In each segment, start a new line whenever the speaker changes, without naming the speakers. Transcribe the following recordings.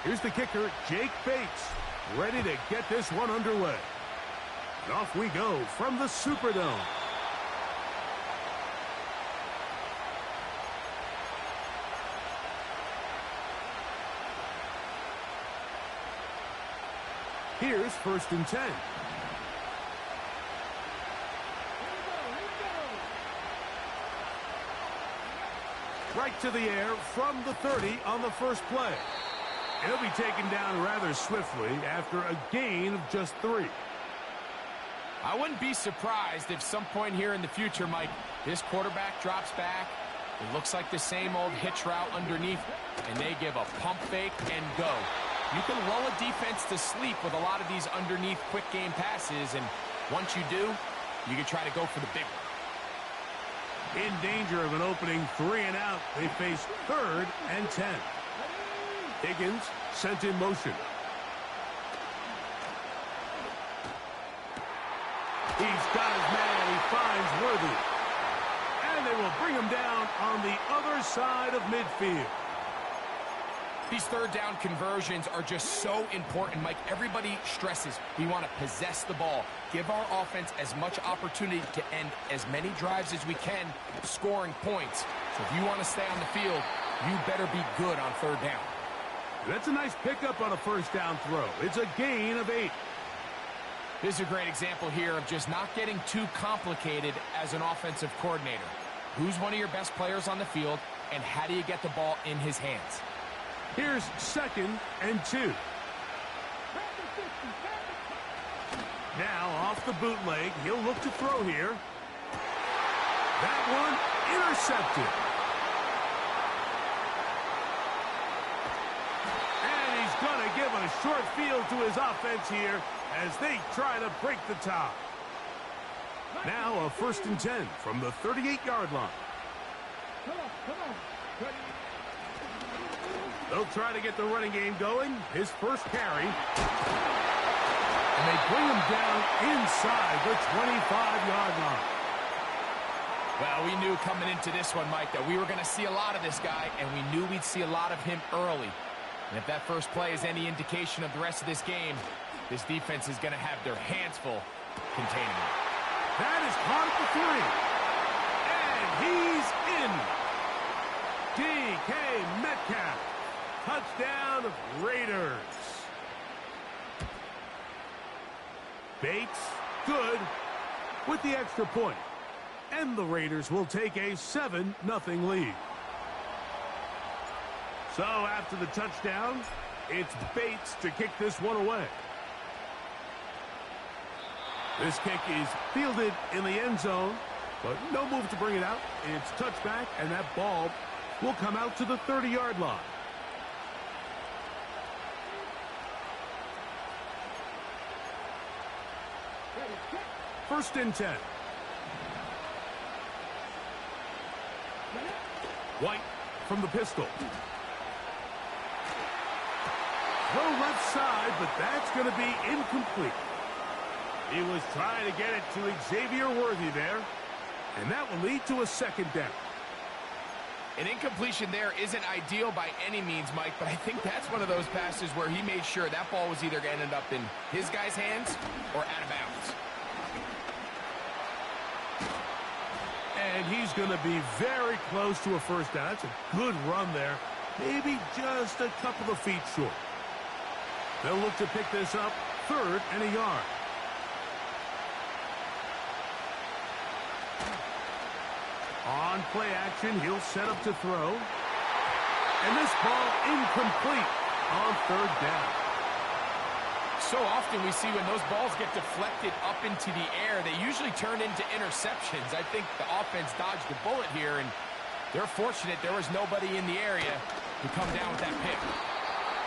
Here's the kicker, Jake Bates, ready to get this one underway. And off we go from the Superdome. Here's 1st and 10. Right to the air from the 30 on the first play. He'll be taken down rather swiftly after a gain of just 3.
I wouldn't be surprised if some point here in the future, Mike, this quarterback drops back. It looks like the same old hitch route underneath, and they give a pump fake and go. You can lull a defense to sleep with a lot of these underneath quick game passes, and once you do, you can try to go for the big one.
In danger of an opening 3 and out, they face 3rd and 10. Higgins sent in motion. He's got his man. He finds Worthy. And they will bring him down on the other side of midfield.
These 3rd down conversions are just so important, Mike. Everybody stresses we want to possess the ball, give our offense as much opportunity to end as many drives as we can, scoring points. So if you want to stay on the field, you better be good on 3rd down.
That's a nice pickup on a 1st down throw. It's a gain of 8.
This is a great example here of just not getting too complicated as an offensive coordinator. Who's one of your best players on the field, and how do you get the ball in his hands?
Here's 2nd and 2. Now off the bootleg, he'll look to throw here. That one intercepted. And he's going to give a short field to his offense here as they try to break the tie. Now a 1st and 10 from the 38-yard line.
Come on.
They'll try to get the running game going. His first carry. And they bring him down inside the 25-yard line.
Well, we knew coming into this one, Mike, that we were going to see a lot of this guy, and we knew we'd see a lot of him early. And if that first play is any indication of the rest of this game, this defense is going to have their hands full containing him.
That is caught at the 3. And he's in. DK Metcalf. Touchdown, Raiders. Bates, good, with the extra point. And the Raiders will take a 7-0 lead. So after the touchdown, it's Bates to kick this one away. This kick is fielded in the end zone, but no move to bring it out. It's touchback, and that ball will come out to the 30-yard line. 1st and 10. White from the pistol. Throw left side, but that's going to be incomplete. He was trying to get it to Xavier Worthy there, and that will lead to a 2nd down.
An incompletion there isn't ideal by any means, Mike, but I think that's one of those passes where he made sure that ball was either going to end up in his guy's hands or out of bounds.
And he's going to be very close to a 1st down. That's a good run there. Maybe just a couple of feet short. They'll look to pick this up 3rd and a yard. On play action, he'll set up to throw. And this ball incomplete on 3rd down.
So often we see when those balls get deflected up into the air, they usually turn into interceptions. I think the offense dodged the bullet here, and they're fortunate there was nobody in the area to come down with that pick.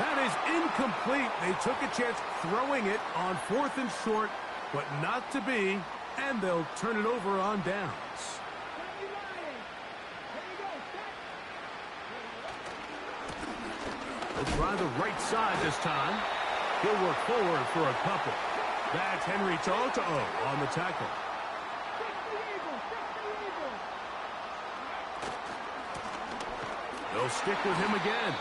That is incomplete. They took a chance throwing it on 4th and short, but not to be, and they'll turn it over on downs. They'll try the right side this time. He'll work forward for a couple. That's Henry To'o on the tackle. They'll stick with him again.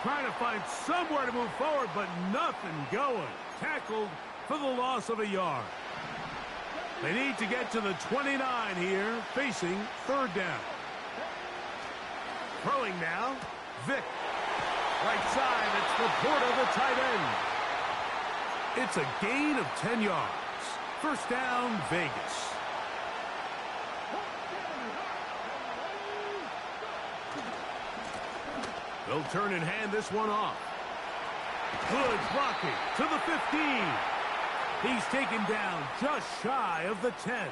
trying to find somewhere to move forward, but nothing going. Tackled for the loss of a yard. They need to get to the 29 here, facing third down. Throwing now, Vick. Right side, it's Laporta, the tight end. It's a gain of 10 yards. First down, Vegas. They'll turn and hand this one off. Good blocking to the 15. He's taken down just shy of the 10.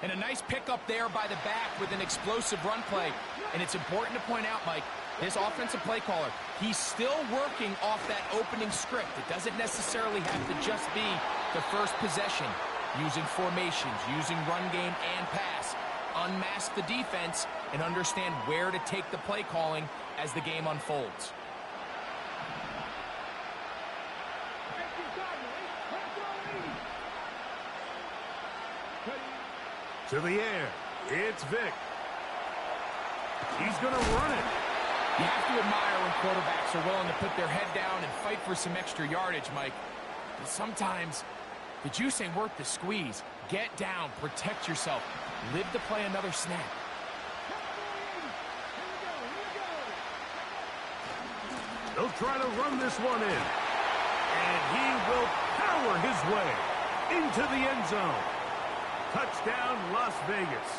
And a nice pickup there by the back with an explosive run play. And it's important to point out, Mike, this offensive play caller, he's still working off that opening script. It doesn't necessarily have to just be the first possession. Using formations, using run game and pass. Unmask the defense and understand where to take the play calling as the game unfolds.
To the air, it's Vick. He's going to run it.
You have to admire when quarterbacks are willing to put their head down and fight for some extra yardage, Mike. But sometimes the juice ain't worth the squeeze. Get down, protect yourself, live to play another snap.
They'll try to run this one in. And he will power his way into the end zone. Touchdown, Las Vegas.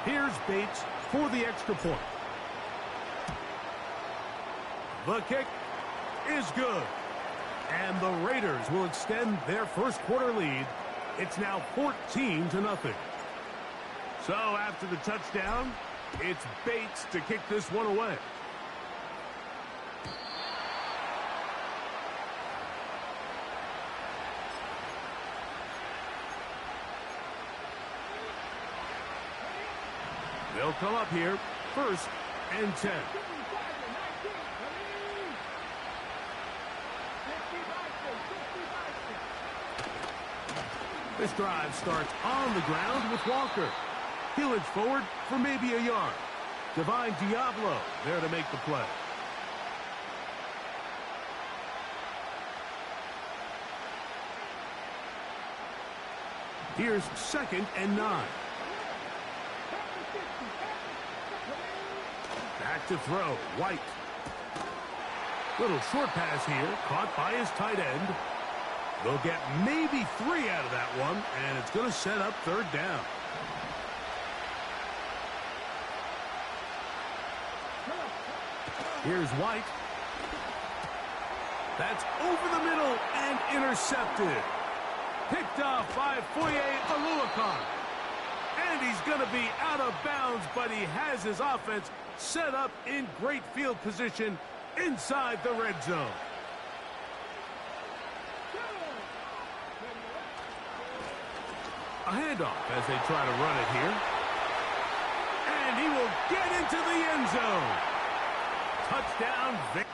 Here's Bates for the extra point. The kick is good. And the Raiders will extend their first quarter lead. It's now 14-0. So after the touchdown, it's Bates to kick this one away. They'll come up here, 1st and 10. This drive starts on the ground with Walker. He'll edge forward for maybe a yard. Divine Diablo there to make the play. Here's 2nd and 9. Back to throw, White. Little short pass here, caught by his tight end. They'll get maybe 3 out of that one, and it's going to set up third down. Here's White. That's over the middle and intercepted. Picked off by Foye Oluokun. And he's going to be out of bounds, but he has his offense set up in great field position inside the red zone. A handoff as they try to run it here. And he will get into the end zone. Touchdown, Vic.